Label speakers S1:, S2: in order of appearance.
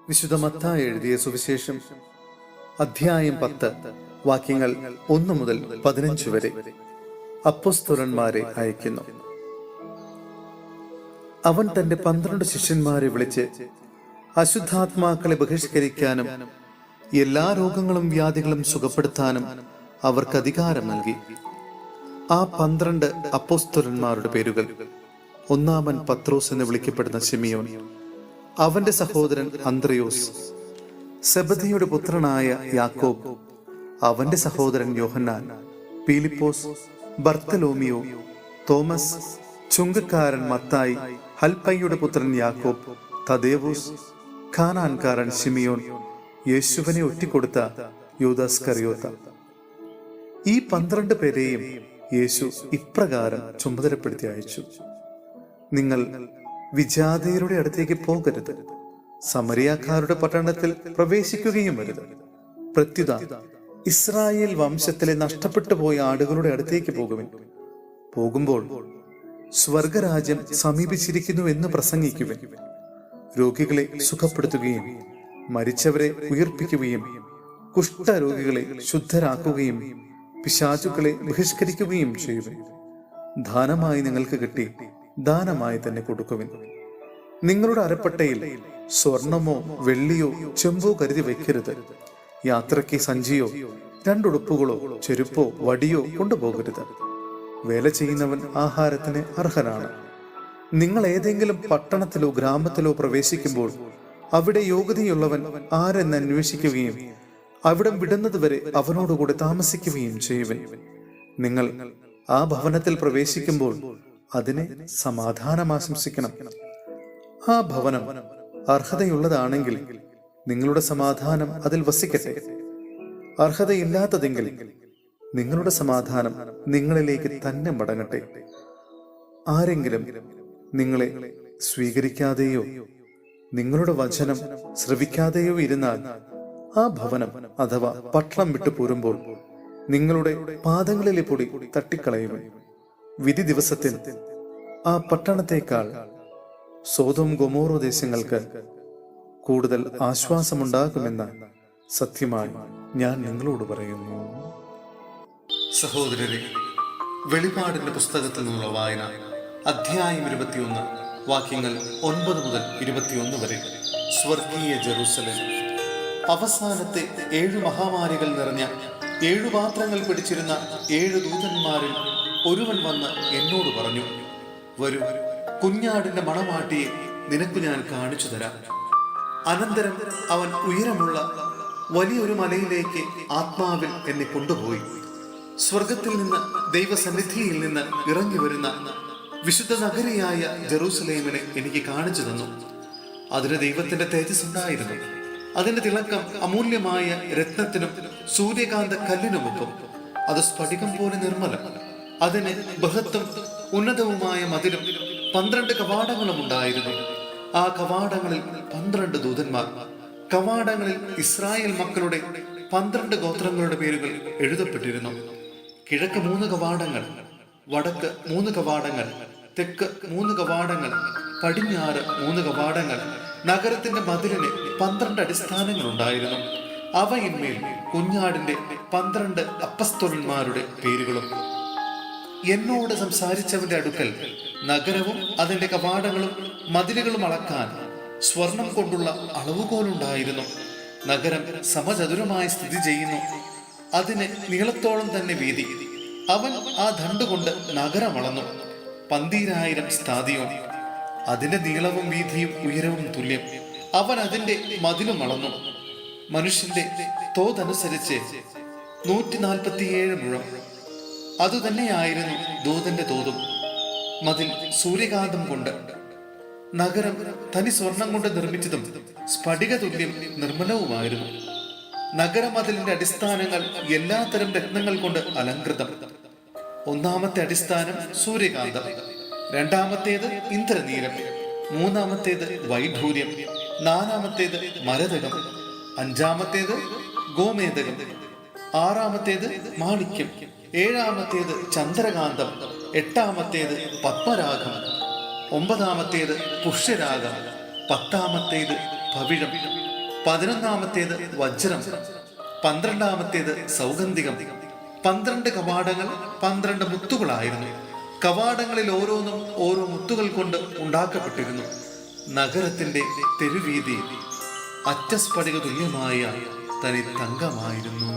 S1: വിശുദ്ധ മത്തായി എഴുതിയ സുവിശേഷം അധ്യായം 10 വാക്യങ്ങൾ 1 മുതൽ 15 വരെ. അപ്പൊസ്തലന്മാരെ അയക്കുന്നു. അവൻ തന്റെ 12 ശിഷ്യന്മാരെ വിളിച്ച് അശുദ്ധാത്മാക്കളെ ബഹിഷ്കരിക്കാനും എല്ലാ രോഗങ്ങളും വ്യാധികളും സുഖപ്പെടുത്താനും അവർക്ക് അധികാരം നൽകി. ആ 12 അപ്പൊസ്തലന്മാരുടെ പേരുകൾ: ഒന്നാമൻ പത്രോസ് എന്ന് വിളിക്കപ്പെടുന്ന ശിമിയോൻ, അവന്റെ സഹോദരൻ അന്ത്രയോസ്, സെബദിയുടെ പുത്രനായ യാക്കോബ്, അവന്റെ സഹോദരൻ യോഹന്നാൻ, പീലിപ്പോസ്, ബർത്തലോമിയോ, തോമസ്, ചുങ്കക്കാരൻ മത്തായി, ഹൽപ്പയുടെ പുത്രൻ യാക്കോബ്, തദേവൂസ്, ഖാനാൻകാരൻ ശിമിയോൻ, യേശുവിനെ ഒറ്റിക്കൊടുത്ത യൂദാസ്കറിയോത്ത. ഈ 12 പേരെയും യേശു ഇപ്രകാരം ചുമതലപ്പെടുത്തി അയച്ചു: നിങ്ങൾ വിജാതീയരുടെ അടുത്തേക്ക് പോകരുത്, സമരിയാക്കാരുടെ പട്ടണത്തിൽ പ്രവേശിക്കുകയും വരുത്. പ്രത്യുത ഇസ്രായേൽ വംശത്തിലെ നഷ്ടപ്പെട്ടു പോയ ആടുകളുടെ അടുത്തേക്ക് പോകുമ്പോൾ സ്വർഗരാജ്യം സമീപിച്ചിരിക്കുന്നു എന്ന് പ്രസംഗിക്കുവിൻ. രോഗികളെ സുഖപ്പെടുത്തുകയും മരിച്ചവരെ ഉയർപ്പിക്കുകയും കുഷ്ഠരോഗികളെ ശുദ്ധരാക്കുകയും പിശാചുക്കളെ ബഹിഷ്കരിക്കുകയും ചെയ്യുവിൻ. ദാനമായി നിങ്ങൾക്ക് കിട്ടി ദാനമായി തന്നെ കൊടുക്കുവിൻ. നിങ്ങളുടെ അരപ്പട്ടയിൽ സ്വർണമോ വെള്ളിയോ ചെമ്പോ കരുതി വയ്ക്കരുത്. യാത്രയ്ക്ക് സഞ്ചിയോ 2 ഉടുപ്പുകളോ ചെരുപ്പോ വടിയോ കൊണ്ടുപോകരുത്. വേല ചെയ്യുന്നവൻ ആഹാരത്തിന് അർഹനാണ്. നിങ്ങൾ ഏതെങ്കിലും പട്ടണത്തിലോ ഗ്രാമത്തിലോ പ്രവേശിക്കുമ്പോൾ അവിടെ യോഗ്യതയുള്ളവൻ ആരെന്ന് അന്വേഷിക്കുകയും അവിടം വിടുന്നതുവരെ അവനോടുകൂടെ താമസിക്കുകയും ചെയ്യുവൻ. നിങ്ങൾ ആ ഭവനത്തിൽ പ്രവേശിക്കുമ്പോൾ അതിനെ സമാധാനം ആശംസിക്കണം. ആ ഭവനം അർഹതയുള്ളതാണെങ്കിൽ നിങ്ങളുടെ സമാധാനം അതിൽ വസിക്കട്ടെ. അർഹതയില്ലാത്തതെങ്കിൽ നിങ്ങളുടെ സമാധാനം നിങ്ങളിലേക്ക് തന്നെ മടങ്ങട്ടെ. ആരെങ്കിലും നിങ്ങളെ സ്വീകരിക്കാതെയോ നിങ്ങളുടെ വചനം ശ്രവിക്കാതെയോ ഇരുന്നാൽ ആ ഭവനം അഥവാ പട്ടണം വിട്ടു പോരുമ്പോൾ നിങ്ങളുടെ പാദങ്ങളിലെ പൊടി തട്ടിക്കളയുക. വിധി ദിവസത്തിൽ ആ പട്ടണത്തേക്കാൾ സോദോം ഗൊമോറ ദേശങ്ങൾക്ക് കൂടുതൽ ആശ്വാസമുണ്ടാകുമെന്ന് സത്യമായി ഞാൻ നിങ്ങളോട് പറയുന്നു. സഹോദരരെ, വെളിപാടിന്റെ പുസ്തകത്തിൽ നിന്നുള്ള വായന അധ്യായം 21 വാക്യങ്ങൾ 9 മുതൽ 21 വരെ. സ്വർഗീയ ജെറൂസലേം. അവസാനത്തെ 7 മഹാമാരികൾ നിറഞ്ഞ 7 പാത്രങ്ങൾ പിടിച്ചിരുന്ന 7 ദൂതന്മാരിൽ ഒരുവൻ വന്ന് എന്നോട് പറഞ്ഞു: വരൂ, കുഞ്ഞാടിന്റെ മണവാട്ടിയെ നിനക്ക് ഞാൻ കാണിച്ചു തരാം. അനന്തരം അവൻ ഉയരമുള്ള വലിയൊരു മലയിലേക്ക് ആത്മാവിൽ എന്നെ കൊണ്ടുപോയി. സ്വർഗത്തിൽ നിന്ന്, ദൈവസന്നിധിയിൽ നിന്ന് ഇറങ്ങി വരുന്ന വിശുദ്ധ നഗരിയായ ജെറൂസലേമിനെ എനിക്ക് കാണിച്ചു തന്നു. അതിന് ദൈവത്തിന്റെ തേജസ് ഉണ്ടായിരുന്നു. അതിന്റെ തിളക്കം അമൂല്യമായ രത്നത്തിനും സൂര്യകാന്ത കല്ലിനുമൊപ്പം. അത് സ്ഫടികം പോലെ നിർമ്മലം. അതിന് ബൃഹത്തും ഉന്നതവുമായ മതിലും 12 കവാടങ്ങളും ഉണ്ടായിരുന്നു. ആ കവാടങ്ങളിൽ 12 ദൂതന്മാർ. കവാടങ്ങളിൽ ഇസ്രായേൽ മക്കളുടെ 12 ഗോത്രങ്ങളുടെ പേരുകൾ എഴുതപ്പെട്ടിരുന്നു. കിഴക്ക് 3 കവാടങ്ങൾ, വടക്ക് 3 കവാടങ്ങൾ, തെക്ക് 3 കവാടങ്ങൾ, പടിഞ്ഞാറ് 3 കവാടങ്ങൾ. നഗരത്തിന്റെ മതിലിന് 12 അടിസ്ഥാനങ്ങൾ ഉണ്ടായിരുന്നു. അവയിന്മേൽ കുഞ്ഞാടിന്റെ 12 അപ്പസ്തോലന്മാരുടെ പേരുകളും. എന്നോട് സംസാരിച്ചവന്റെ അടുക്കൽ നഗരവും അതിന്റെ കവാടങ്ങളും മതിലുകളും അളക്കാൻ സ്വർണം കൊണ്ടുള്ള അളവുകോലുണ്ടായിരുന്നു. നഗരം സമചതുരമായി സ്ഥിതി ചെയ്യുന്നു. അതിന് നീളത്തോളം തന്നെ വീതി. അവൻ ആ ദണ്ഡ് കൊണ്ട് നഗരം അളന്നു. 12,000 സ്ഥാദിയോൻ. അതിന്റെ നീളവും വീതിയും ഉയരവും തുല്യം. അവൻ അതിന്റെ മതിലും അളന്നു. മനുഷ്യന്റെ തോതനുസരിച്ച് 147 മുഴം. അതുതന്നെയായിരുന്നു ദൂതന്റെ തോതും. മതിൽ സൂര്യകാന്തം കൊണ്ട്. നഗരം തനി സ്വർണം കൊണ്ട് നിർമ്മിച്ചതും സ്ഫടിക തുല്യം നിർമ്മലവുമായിരുന്നു. നഗരമതിലിന്റെ അടിസ്ഥാനങ്ങൾ എല്ലാത്തരം രത്നങ്ങൾ കൊണ്ട് അലങ്കൃതം. ഒന്നാമത്തെ അടിസ്ഥാനം സൂര്യകാന്തം, രണ്ടാമത്തേത് ഇന്ദ്രനീലം, മൂന്നാമത്തേത് വൈഢൂര്യം, നാലാമത്തേത് മരതകം, അഞ്ചാമത്തേത് ഗോമേതകം, ആറാമത്തേത് മാണിക്യം, ഏഴാമത്തേത് ചന്ദ്രകാന്തം, എട്ടാമത്തേത് പത്മരാഗം, ഒമ്പതാമത്തേത് പുഷ്യരാഗം, പത്താമത്തേത് പവിഴം, 11-ാമത്തേത് വജ്രം, 12-ാമത്തേത് സൗഗന്ധികം. 12 കവാടങ്ങൾ 12 മുത്തുകളായിരുന്നു. കവാടങ്ങളിൽ ഓരോന്നും ഓരോ മുത്തുകൾ കൊണ്ട് ഉണ്ടാക്കപ്പെട്ടിരുന്നു. നഗരത്തിന്റെ തെരുവീതി അറ്റസ്ഫടിക തുല്യമായ തനി തങ്കമായിരുന്നു.